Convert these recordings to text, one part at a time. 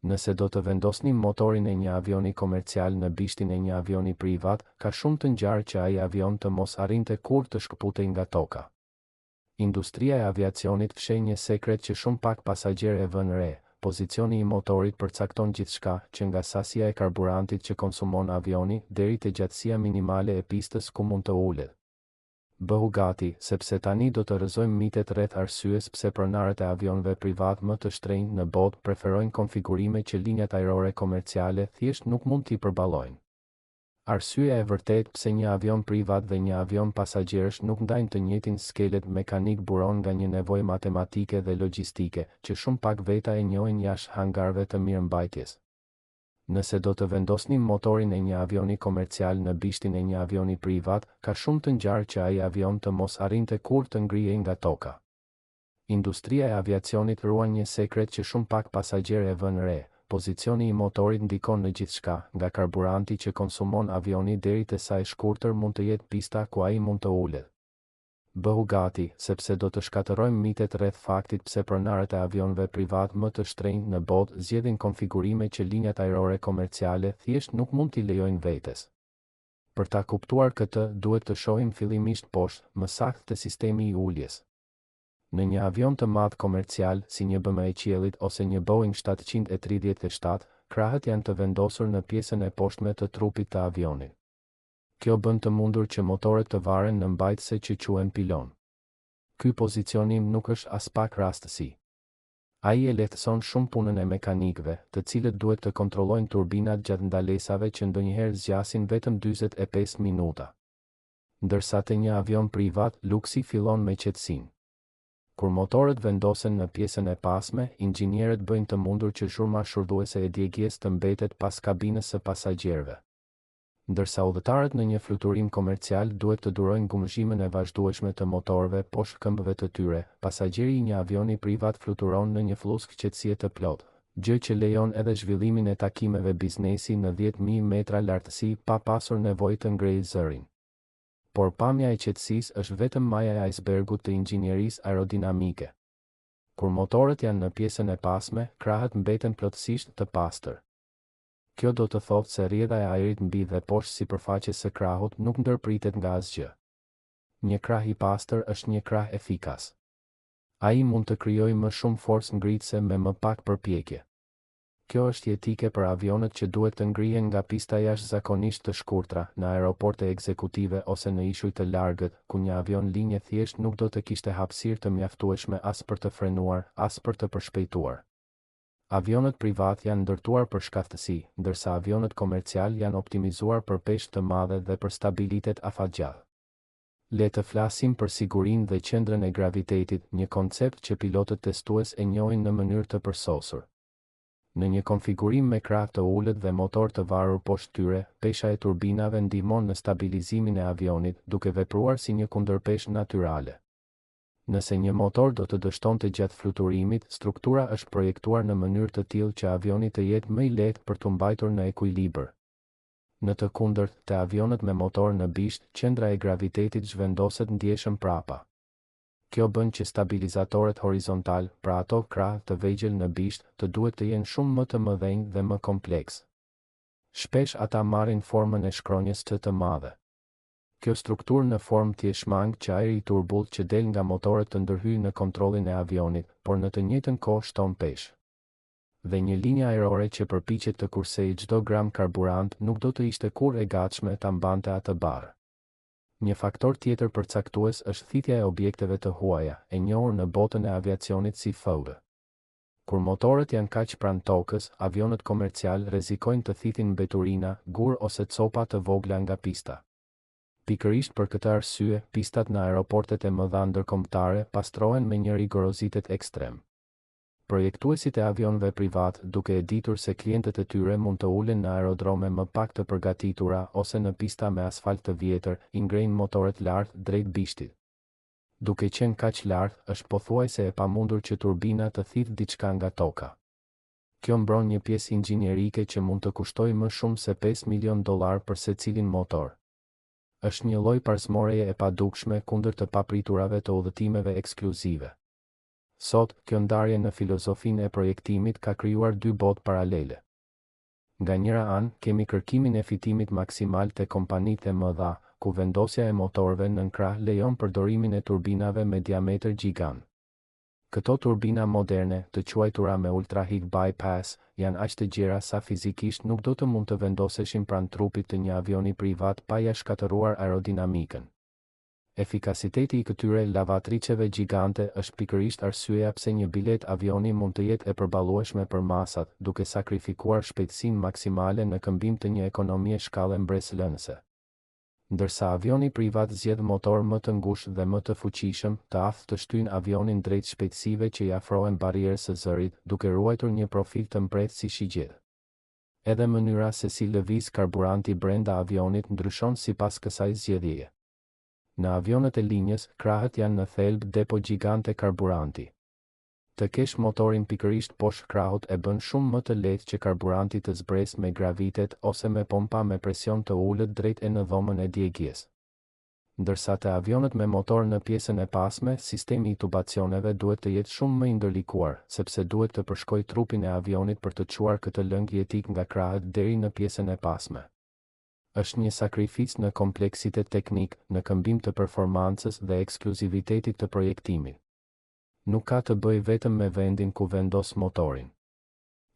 Nëse do të vendosni motorin e një avioni komercial në bishtin e një avioni privat, ka shumë të ngjarë që ai avion të mos arrinte kurrë të shkëputej nga toka. Industria e aviacionit fsheh një sekret që shumë pak pasagjerë e vënë re. Pozicioni i motorit përcakton gjithçka, që nga sasia e karburantit që konsumon avioni deri te gjatësia minimale e pistës ku mund të ulet. Bëhu gati, sepse tani do të rrëzojmë mitet rreth arsyes pse pronarët e avionëve privat më të shtrenjtë në botë preferojnë konfigurime që linjat ajrore komerciale thjesht nuk mund t'i përballojnë. Arsyeja e vërtetë pse një avion privat dhe një avion pasagjerësh nuk ndajnë të njëjtin skelet mekanik buron nga një nevojë matematike dhe logjistike, që shumë pak veta e njohin jashtë hangarëve të mirëmbajtjes. Nëse do të vendosni motorin e një avioni komercial në bishtin e një avioni privat, ka shumë të ngjarë që ai avion të mos arrinte kurrë të ngrihej nga toka. Industria e aviacionit ruan një sekret që shumë pak pasagjerë e vënë re. Pozicioni i motorit ndikon në gjithçka, nga karburanti që konsumon avioni deri te sa e shkurtër mund të jetë pista ku ai mund të ulet. Bëhu gati, sepse do të shkatërrojmë mitet rreth faktit pse pronarët e avionëve privat më të shtrenjtë në botë zgjedhin konfigurime që linjat ajrore komerciale thjesht nuk mund t'i lejojnë vetes. Për ta kuptuar këtë, duhet të shohim fillimisht poshtë, më saktë te sistemi i uljes. Në një avion të madh komercial, si një BM e qiellit ose një Boeing 737, krahët janë të vendosur në pjesën e poshtme të trupit të avionit. Kjo bën të mundur që motorët të varen në mbajtëse që quhen pilon. Ky pozicionim nuk është as pak rastësi. Ai e lehtëson shumë punën e mekanikëve, të cilët duhet të kontrollojnë turbinat gjatë ndalesave që ndonjëherë zgjasin vetëm 45 minuta. Ndërsa te një avion privat, luksi fillon me qetësinë. Kur motorët vendosen në pjesën e pasme, inxhinierët bëjnë të mundur që zhurma shurdhuese e djegjes të mbetet pas kabinës së pasagjerëve. Ndërsa udhëtarët në një fluturim komercial duhet të durojnë gumëzhimin e vazhdueshme të motorëve poshtë këmbëve të tyre, pasagjeri i një avioni privat fluturon në një flusk qetësie të plotë, gjë që lejon edhe zhvillimin e takimeve biznesi në 10.000 metra lartësi pa pasur nevojë të ngrejë zërin. Por pamja e qetësisë është vetëm maja e icebergut të inxhinierisë aerodinamike. Kur motorët janë në pjesën e pasme, krahët mbeten plotësisht të pastër. Kjo do të thotë se rrjedha e ajrit mbi dhe poshtë sipërfaqes së krahut nuk ndërpritet nga asgjë. Një krah i pastër është një krah efikas. Ai mund të krijojë më shumë forcë ngritëse me më pak përpjekje. Kjo është jetike për avionët që duhet të ngrihen nga pista jashtëzakonisht të shkurtra, në aeroporte ekzekutive ose në ishuj të largët, ku një avion linje thjesht nuk do të kishte hapësirë të mjaftueshme as për të frenuar, as për të përshpejtuar. Avionët privat janë ndërtuar për shkaftësi, ndërsa avionët komercial janë optimizuar për peshë të madhe dhe për stabilitet afatgjallë. Le të flasim për sigurinë dhe qendrën e gravitetit, një koncept që pilotët testues e njohin në mënyrë të përsosur. Në një konfigurim me krah të ulët dhe motor të varur poshtë tyre, pesha e turbinave ndihmon në stabilizimin e avionit, duke vepruar si një kundërpeshë natyrale. Nëse një motor do të dështonte gjatë fluturimit, struktura është projektuar në mënyrë të tillë që avioni të jetë më i lehtë për të mbajtur në ekuilibër. Në të kundërt, te avionët me motor në bisht, qendra e gravitetit zhvendoset ndjeshëm prapa. Kjo bën që stabilizatorët horizontal, pra ato krah të vegjël në bisht, të duhet të jenë shumë më të mëdhenj dhe më kompleks. Shpesh ata marrin formën e shkronjës të madhe. Kjo strukturë në formë thjeshmang që ajri i turbullt që del nga motorët të ndërhyjë në kontrollin e avionit, por në të njëjtën kohë shton peshë. Dhe një linjë ajrore që përpiqet të kursejë çdo gram karburant nuk do të ishte kurrë e gatshme ta mbante atë barë. Një faktor tjetër përcaktues është thithja e objekteve të huaja, e njohur në botën e aviacionit si FOV. Kur motorët janë kaq pranë tokës, avionët komercial rrezikojnë të thithin mbeturina, gur ose copa të vogla nga pista. Pikërisht për këtë arsye, pistat në aeroportet e mëdha ndërkombëtare pastrohen me një rigorozitet ekstrem. Projektuesit e avionëve privat, duke e ditur se klientët e tyre mund të ulen në aerodrome më pak të përgatitura ose në pista me asfalt të vjetër, i ngrejnë motorët lart drejt bishtit. Duke qenë kaq lart, është pothuajse e pamundur që turbina të thithë diçka nga toka. Kjo mbron një pjesë inxhinierike që mund të kustojë më shumë se $5 milion për secilin motor. Është një lloj parsmoreje e padukshme kundër të papriturave të udhëtimeve ekskluzive. Sot, kjo ndarje në filozofinë e projektimit ka krijuar dy botë paralele. Nga njëra anë, kemi kërkimin e fitimit maksimal te kompanitë e mëdha, ku vendosja e motorëve nën krah lejon përdorimin e turbinave me diametër gjigant. Këto turbina moderne, të quajtura me ultra heat bypass, janë aq të gjera sa fizikisht nuk do të mund të vendoseshin pranë trupit të një avioni privat pa ja shkatëruar aerodinamikën. Efikasiteti i këtyre lavatriceve gjigante është pikërisht arsyeja pse një bilet avioni mund të jetë e përballueshme për masat, duke sakrifikuar shpejtësinë maksimale në këmbim të një ekonomie shkallë mbreslënëse. Ndërsa avioni privat zgjedh motor më të ngushtë dhe më të fuqishëm, të aftë të shtyjnë avionin drejt shpejtësive që i afrohen barrierës së zërit, duke ruajtur një profil të mprehtë si shigjet. Edhe mënyra se si lëviz karburanti brenda avionit ndryshon sipas kësaj zgjedhjeje. Në avionet e linjës, krahët janë në thelb depo gjigante karburanti. Të kesh motorin pikërisht poshtë krahut e bën shumë më të lehtë që karburanti të zbresë me gravitet ose me pompa me presion të ulët drejt në dhomën e djegjes. Ndërsa te avionet me motor në pjesën e pasme, sistemi i tubacioneve duhet të jetë shumë më i ndërlikuar, sepse duhet të përshkojë trupin e avionit për të çuar këtë lëng jetik nga krahët deri në pjesën e pasme. Është një sakrificë në kompleksitet teknik, në këmbim të performancës dhe ekskluzivitetit të projektimit. Nuk ka të bëjë vetëm me vendin ku vendos motorin.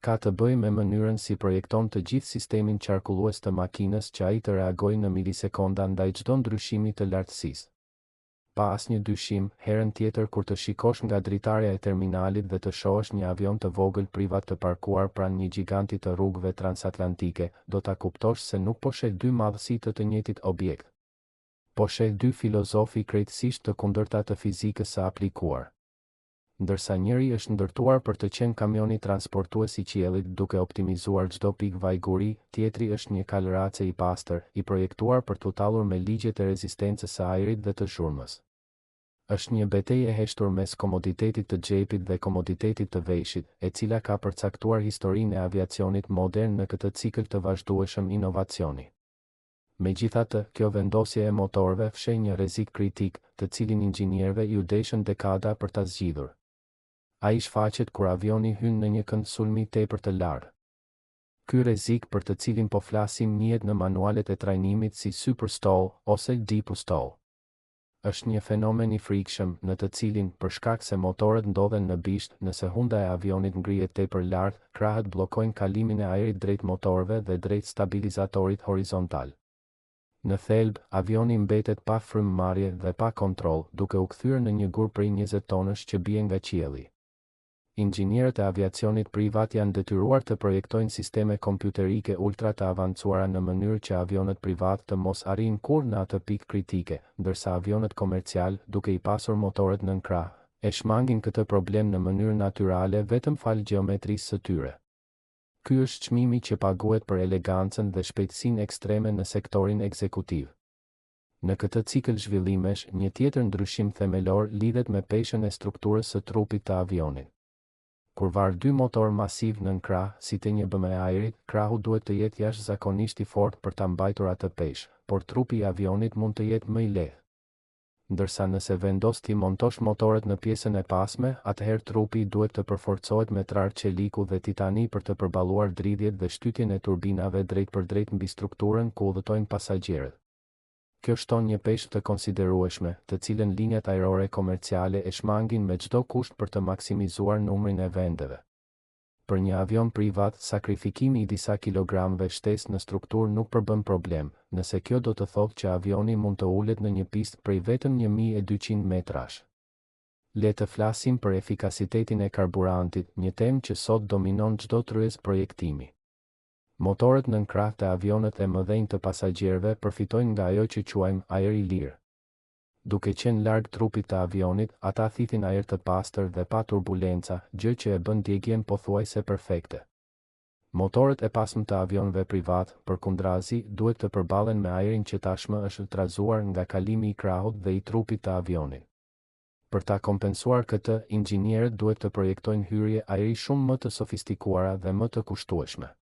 Ka të bëjë me mënyrën si projekton të gjithë sistemin qarkullues të makinës që ai të reagojë në milisekonda ndaj çdo ndryshimi të lartësisë. Pa asnjë dyshim, herën tjetër kur të shikosh nga dritarja e terminalit dhe të shohësh një avion të vogël privat të parkuar pranë një giganti të rrugëve transatlantike, do ta kuptosh se nuk po sheh dy madhësi të njëjtit objekt. Po sheh dy filozofi krejtësisht të kundërta të fizikës së aplikuar. Ndërsa njëri është ndërtuar për të qenë kamioni transportues i qiellit duke optimizuar çdo pikë vajguri, tjetri është një kalërace i pastër, i projektuar për të tallur me ligjet e rezistencës së ajrit dhe të zhurmës. Është një betejë e heshtur mes komoditetit të xhepit dhe komoditetit të veshit, e cila ka përcaktuar historinë e aviacionit modern në këtë cikël të vazhdueshëm inovacioni. Megjithatë, kjo vendosje e motorëve fsheh një rrezik kritik, të cilin inxhinierëve ju deshën dekada për ta zgjidhur. Ai shfaqet kur avioni hyn në një kënd sulmi tepër të lartë. Ky rrezik për të cilin po flasim njihet në manualet e trajnimit si superstall ose deep stall. Është një fenomen i frikshëm në të cilin, për shkak se motorët ndodhen në bisht, nëse hunda e avionit ngrihet tepër lart, krahët bllokojnë kalimin e ajrit drejt motorëve dhe drejt stabilizatorit horizontal. Në thelb, avioni mbetet pa frymëmarrje dhe pa kontroll, duke u kthyer në një gur prej 20 tonësh që bie nga qielli. Inxhinierët e aviacionit privat janë detyruar të projektojnë sisteme kompjuterike ultra të avancuara në mënyrë që avionet privat të mos arrijnë kurrë në atë pikë kritike, ndërsa avionet komercial, duke i pasur motorët nën krah, e shmangin këtë problem në mënyrë natyrale vetëm fal gjeometrisë së tyre. Ky është çmimi që paguhet për elegancën dhe shpejtësinë ekstreme në sektorin ekzekutiv. Në këtë cikël zhvillimesh, një tjetër ndryshim themelor lidhet me peshën e strukturës së trupit të avionit. Kur var dy motor masiv nën krah, si te një bëmë e ajrit, krahu duhet të jetë jashtëzakonisht i fortë për ta mbajtur atë peshë, por trupi i avionit mund të jetë më i lehtë. Ndërsa nëse vendos ti montosh motorët në pjesën e pasme, atëherë trupi duhet të përforcohet me trar qeliku dhe titani për të përballuar dridhjet dhe shtytjen e turbinave drejt për drejt mbi strukturën ku udhëtojnë pasagjerët. Kjo shton një peshë të konsiderueshme, të cilën linjat ajrore komerciale e shmangin me çdo kusht për të maksimizuar numrin e vendeve. Për një avion privat, sakrifikimi i disa kilogramëve shtesë në strukturë nuk përbën problem, nëse kjo do të thotë që avioni mund të ulet në një pistë prej vetëm 1200 metrash. Le të flasim për efikasitetin e karburantit, një temë që sot dominon çdo tryez projektimi. Motorët nën krah të avionet e mëdhenj të pasagjerëve përfitojnë nga ajo që quajmë ajër i lirë. Duke qenë larg trupit të avionit, ata thithin ajër të pastër dhe pa turbulenca, gjë që e bën djegjen pothuajse perfekte. Motorët e pasme të avionëve privat, përkundrazi, duhet të përballen me ajrin që tashmë është trazuar nga kalimi i krahut dhe i trupit të avionit. Për ta kompensuar këtë, inxhinierët duhet të projektojnë hyrje ajri shumë më të sofistikuara dhe më të kushtueshme.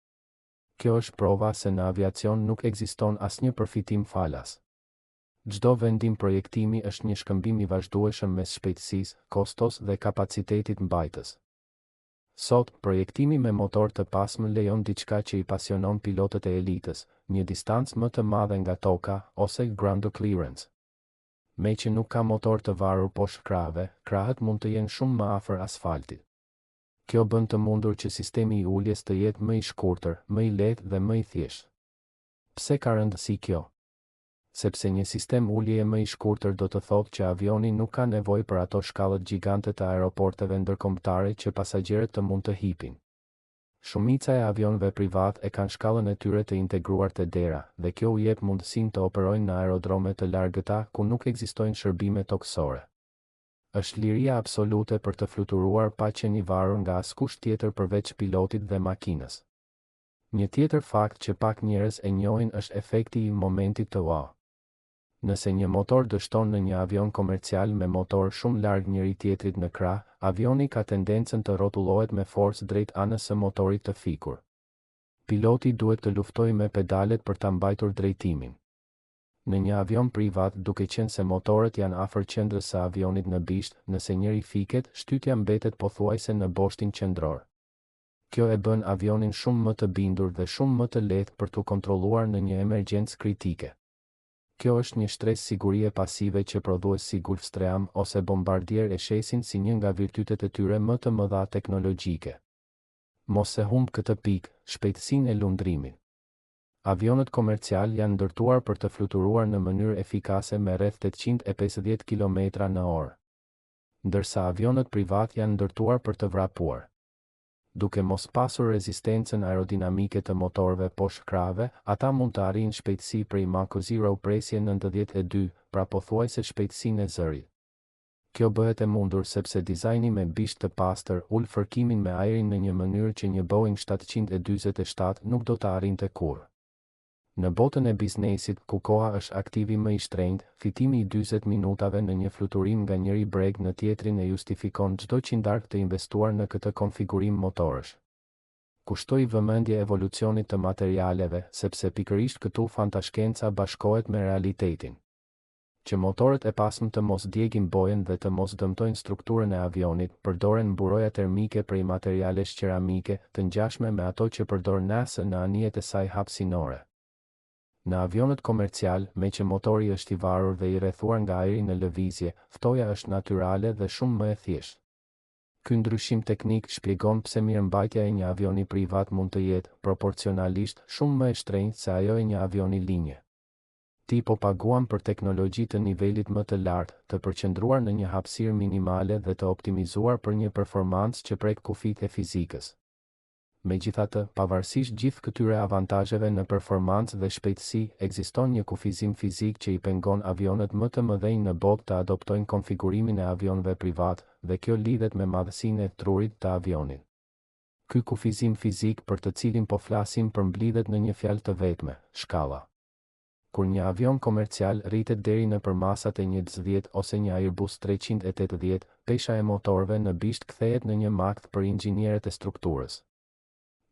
Kjo është prova se në aviacion nuk ekziston asnjë përfitim falas. Çdo vendim projektimi është një shkëmbim i vazhdueshëm mes shpejtësisë, kostos dhe kapacitetit mbajtës. Sot, projektimi me motor të pasëm lejon diçka që i pasionon pilotët e elitës, një distancë më të madhe nga toka, ose ground clearance. Me që nuk ka motor të varur poshtë krahëve, krahët mund të jenë shumë më afër asfaltit. Kjo bën të mundur që sistemi i uljes të jetë më i shkurtër, më i lehtë dhe më i thjeshtë. Pse ka rëndësi kjo? Sepse një sistem uljeje më i shkurtër do të thotë që avioni nuk ka nevojë për ato shkallët gjigante të aeroporteve ndërkombëtare që pasagerët të mund të hipin. Shumica e avionëve privat e kanë shkallën e tyre të integruar te dera, dhe kjo u jep mundësinë të operojnë në aerodrome të largëta ku nuk ekzistojnë shërbime tokësore. Është liria absolute për të fluturuar pa qenë i varur nga askush tjetër përveç pilotit dhe makinës. Një tjetër fakt që pak njerëz e njohin është efekti i momentit të wow. Nëse një motor dështon në një avion komercial me motor shumë larg njëri tjetrit në krah, avioni ka tendencën të rrotullohet me forcë drejt anës së motorit të fikur. Piloti duhet të luftojë me pedalet për ta mbajtur drejtimin. Në një avion privat, duke qenë se motorët janë afër qendrës së avionit në bishtë, nëse njëri fiket, shtytja mbetet pothuajse në boshtin qendror. Kjo e bën avionin shumë më të bindur dhe shumë më të lehtë për t'u kontrolluar në një emergjencë kritike. Kjo është një shtresë sigurie pasive që prodhues si Gulfstream ose Bombardier e shesin si një nga virtytet e tyre më të mëdha teknologjike. Mos e humb këtë pikë, shpejtësinë e lundrimit. Avionët komercial janë ndërtuar për të fluturuar në mënyrë efikase me rreth 850 km/h, ndërsa avionët privat janë ndërtuar për të vrapuar. Duke mos pasur rezistencën aerodinamike të motorëve poshtë krahëve, ata mund të arrijnë shpejtësi prej Mach 0 presje 92, pra pothuajse shpejtësinë e zërit. Kjo bëhet e mundur sepse dizajni me bishtë të pastër ul fërkimin me ajrin në një mënyrë që një Boeing 747 nuk do të arrinte kurrë. Në botën e biznesit, ku koha është aktivi më i shtrenjtë, fitimi i 40 minutave në një fluturim nga njëri breg në tjetrin e justifikon çdo qindark të investuar në këtë konfigurim motorësh. Kushtoi vëmendje evolucionit të materialeve, sepse pikërisht këtu fantashkenca bashkohet me realitetin. Që motorët e pasëm të mos djegin bojën dhe të mos dëmtojnë strukturën e avionit, përdoren mburoja termike prej materialesh qeramike, të ngjashme me ato që përdor NASA në anijet e saj hapësinore. Në avionët komercial, me që motori është i varur dhe i rrethuar nga ajri në lëvizje, ftoja është natyrale dhe shumë më e thjeshtë. Ky ndryshim teknik shpjegon pse mirëmbajtja e një avioni privat mund të jetë, proporcionalisht, shumë më e shtrenjtë se ajo e një avioni linje. Ti po paguam për teknologji të nivelit më të lartë, të përqendruar në një hapësirë minimale dhe të optimizuar për një performancë që prek kufitë e fizikës. Megjithatë, pavarësisht gjithë këtyre avantazheve në performancë dhe shpejtësi, ekziston një kufizim fizik që i pengon avionët më të mëdhenj në botë të adoptojnë konfigurimin e avionëve privat, dhe kjo lidhet me madhësinë e trurit të avionit. Ky kufizim fizik për të cilin po flasim përmbledhet në një fjalë të vetme, shkalla. Kur një avion komercial rritet deri në përmasat e një D10 ose një Airbus 380, pesha e motorëve në bishtë kthehet në një makt për inxhinierët e strukturës.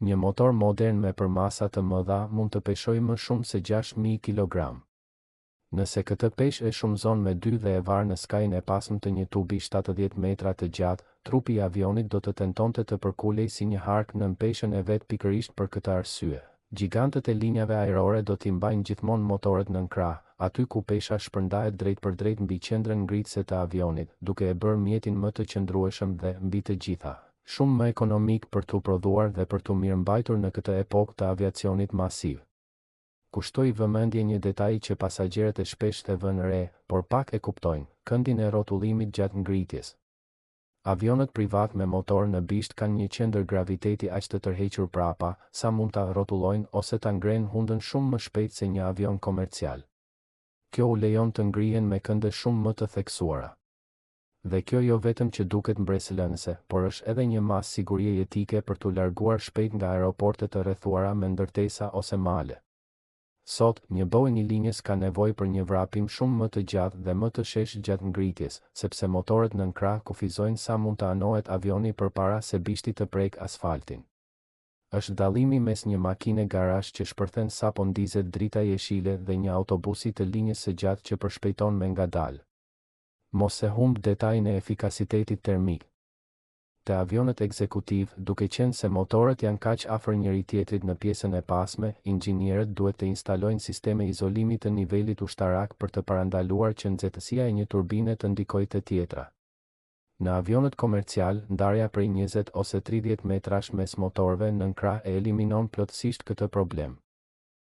Një motor modern me përmasa të mëdha mund të peshojë më shumë se 6.000 kg. Nëse këtë peshë e shumëzon me 2 dhe e var në skajin e pasëm të një tubi 70 metra të gjatë, trupi i avionit do të tentonte të përkulej si një hark nën peshën e vet pikërisht për këtë arsye. Gjigantët e linjave ajrore do t'i mbajnë gjithmonë motorët nën krah, aty ku pesha shpërndahet drejt për drejt mbi qendrën ngritëse të avionit, duke e bërë mjetin më të qëndrueshëm dhe, mbi të gjitha, shumë më ekonomik për t'u prodhuar dhe për t'u mirëmbajtur në këtë epokë të aviacionit masiv. Kushtoi vëmendje një detaj që pasagerët e shpesh e vënë re, por pak e kuptojnë, këndin e rrotullimit gjatë ngritjes. Avionët privat me motor në bishtë kanë një qendër graviteti aq të tërhequr prapa, sa mund ta rrotullojnë ose ta ngrenë hundën shumë më shpejt se një avion komercial. Kjo u lejon të ngrihen me kënde shumë më të theksuara. Dhe kjo jo vetëm që duket mbresëlënëse, por është edhe një masë sigurie jetike për t'u larguar shpejt nga aeroportet të rrethuara me ndërtesa ose male. Sot, një Boeing i linjës ka nevojë për një vrapim shumë më të gjatë dhe më të sheshtë gjatë ngritjes, sepse motorët nën krah kufizojnë sa mund të anohet avioni përpara se bishti të prek asfaltin. Është dallimi mes një makine garazh që shpërthen sapo ndizet drita jeshile dhe një autobusi të linjës së gjatë që përshpejton me ngadalë. Mos e humb detajin e efikasitetit termik. Te avionet ekzekutiv, duke qenë se motorët janë kaq afër njëri tjetrit në pjesën e pasme, inxhinierët duhet të instalojnë sisteme izolimi të nivelit ushtarak për të parandaluar që nxehtësia e një turbine të ndikojë te tjetra. Në avionet komercial, ndarja prej 20 ose 30 metrash mes motorëve nën krah e eliminon plotësisht këtë problem.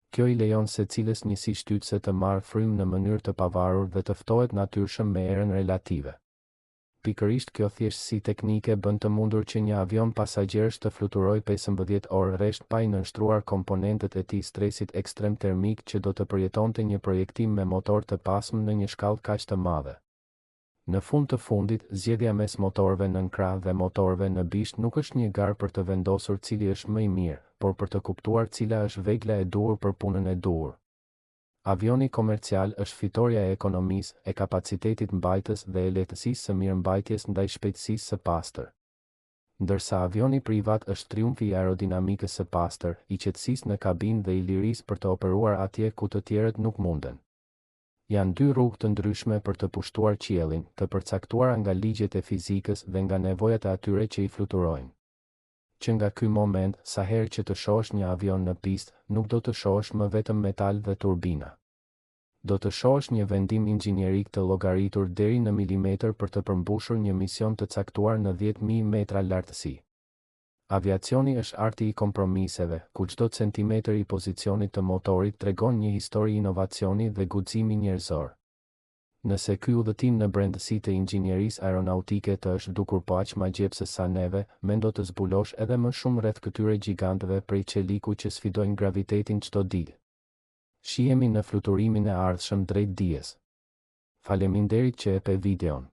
Kjo I lejon secilës njësi shtytëse të marrë frymë në mënyrë të pavarur dhe të ftohet natyrshëm me erën relative. Pikërisht kjo thjeshtësi teknike bën të mundur që një avion pasagjerësh të fluturojë 15 orë rresht pa I nënshtruar komponentët e tij stresit ekstrem termik që do të përjetonte një projektim me motor të pasëm në një shkallë kaq të madhe. Në fund të fundit, zgjedhja mes motorëve nën krah dhe motorëve në bisht nuk është një garë për të vendosur cili është më I mirë, por për të kuptuar cila është vegla e duhur për punën e duhur. Avioni komercial është fitoria e ekonomisë, e kapacitetit mbajtës dhe e lehtësisë së mirëmbajtjes ndaj shpejtësisë së pastër. Ndërsa avioni privat është triumfi I aerodinamikës së pastër, I qetësisë në kabinë dhe I lirisë për të operuar atje ku të tjerët nuk munden. Janë dy rrugë të ndryshme për të pushtuar qiellin, të përcaktuara nga ligjet e fizikës dhe nga nevojat e atyre që I fluturojnë. Që nga ky moment, sa herë që të shohësh një avion në pistë, nuk do të shohësh më vetëm metal dhe turbina. Do të shohësh një vendim inxhinierik të llogaritur deri në milimetër për të përmbushur një mision të caktuar në 10.000 metra lartësi. Aviacioni është arti I kompromiseve, ku çdo centimetër I pozicionit të motorit tregon një histori inovacioni dhe guximi njerëzor. Nëse ky udhëtim në brendësi të inxhinierisë aeronautike të është dukur po aq magjepse sa neve, mendo të zbulosh edhe më shumë rreth këtyre gjigantëve prej qeliku që sfidojnë gravitetin çdo ditë. Shihemi në fluturimin e ardhshëm drejt dijes. Faleminderit që e pe videon.